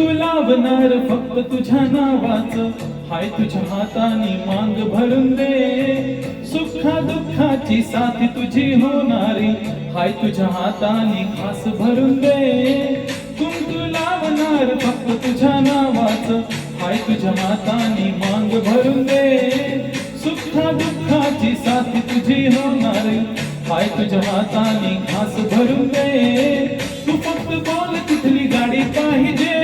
कुंकू लावणार फक्त तुझ्या नावाचं, हाय तुझ्या हाताने मांग भरून दे. सुखा दुःखाची साथ तुझी होणारी, हाय तुझ्या हाताने खास भरून दे. कुंकू लावणार फक्त तुझ्या नावाचं, हाय तुझ्या हाताने मांग भरून दे. सुखा दुःखाची साथ तुझी होणारी, हाय तुझ्या हाताने खास भरून दे. तू फक्त बोल कुठली गाडी पाहिजे,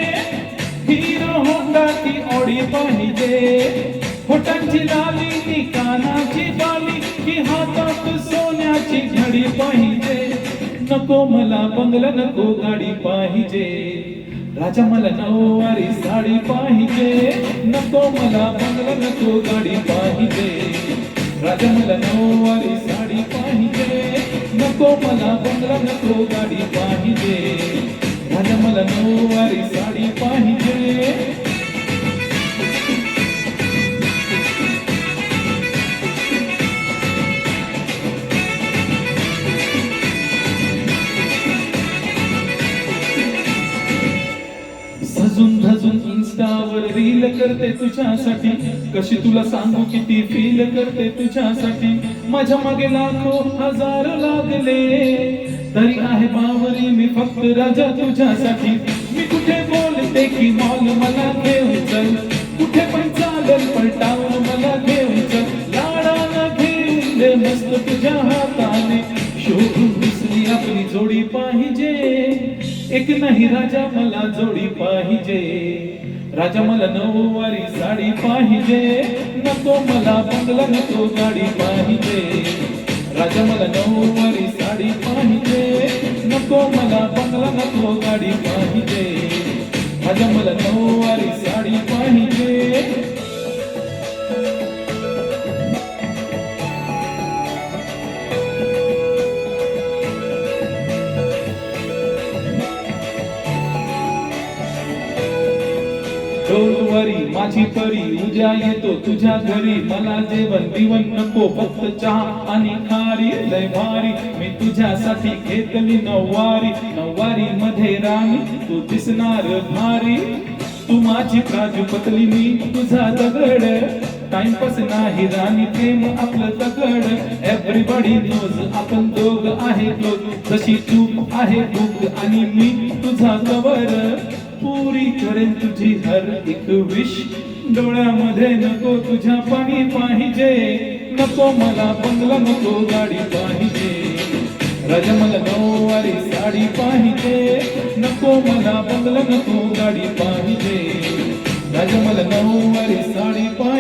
हिरो होंडा की ऑडी पाहिजे. होटांची लाली नी कानाची बाली, की हातात सोन्याची घडी पाहिजे. नको मला बंगला नको गाडी पाहिजे, राजा मला नऊवारी साडी पाहिजे. नको मला बंगला नको गाडी पाहिजे, राजा मला नऊवारी साडी पाहिजे. नको मला बंगला नको गाडी पाहिजे, राजा मला नऊवारी साडी पाहिजे. सजून धजून इन्स्टावर रील करते तुझ्यासाठी, कशी तुला सांगू किती फील करते तुझ्यासाठी. माझ्या मागे लाखो हजार लागले, तरी आहे बावरी मी फक्त राजा तुझ्यासाठी. मी कुठे बोलते की मॉल मला घेऊन चल, कुठे पण चालेल पण टाऊन मला घेऊन चल. लाडानं घेऊन दे मस्त तुझ्या हाताने, शोधून दिसली आपली जोडी पाहिजे. एक नाही राजा मला जोडी पाहिजे, राजा मला नऊवारी साडी पाहिजे. नको मला बंगला नको गाडी पाहिजे, राजा मला नऊवारी साडी पाहिजे. नको मला बंगला नको गाडी पाहिजे, राजा मला नऊवारी साडी पाहिजे. डोंट वरी माझी परी, उद्या येतो तुझ्या घरी. मला जेवण बिवण नको फक्त चहा आणि खारी. लय भारी मी तुझ्यासाठी घेतली नऊवारी, नऊवारी मध्ये राणी तू दिसणार भारी. तू माझी काजू पतली मी तुझा दगड, टाइमपास नाही राणी प्रेम आपलं दगड. एव्हरीबडी नोज आपण दोघ आहे क्लोज, जशी तू आहे बुक आणि मी तुझा कवर. पुरी करेन तुझी हर एक विश, डोळ्यामध्ये नको तुझ्या पाणी पाहिजे. नको मला बंगला नको गाडी पाहिजे, राजा मला नऊवारी साडी पाहिजे. नको मला बंगला नको गाडी पाहिजे, राजा मला नऊवारी साडी पाहिजे.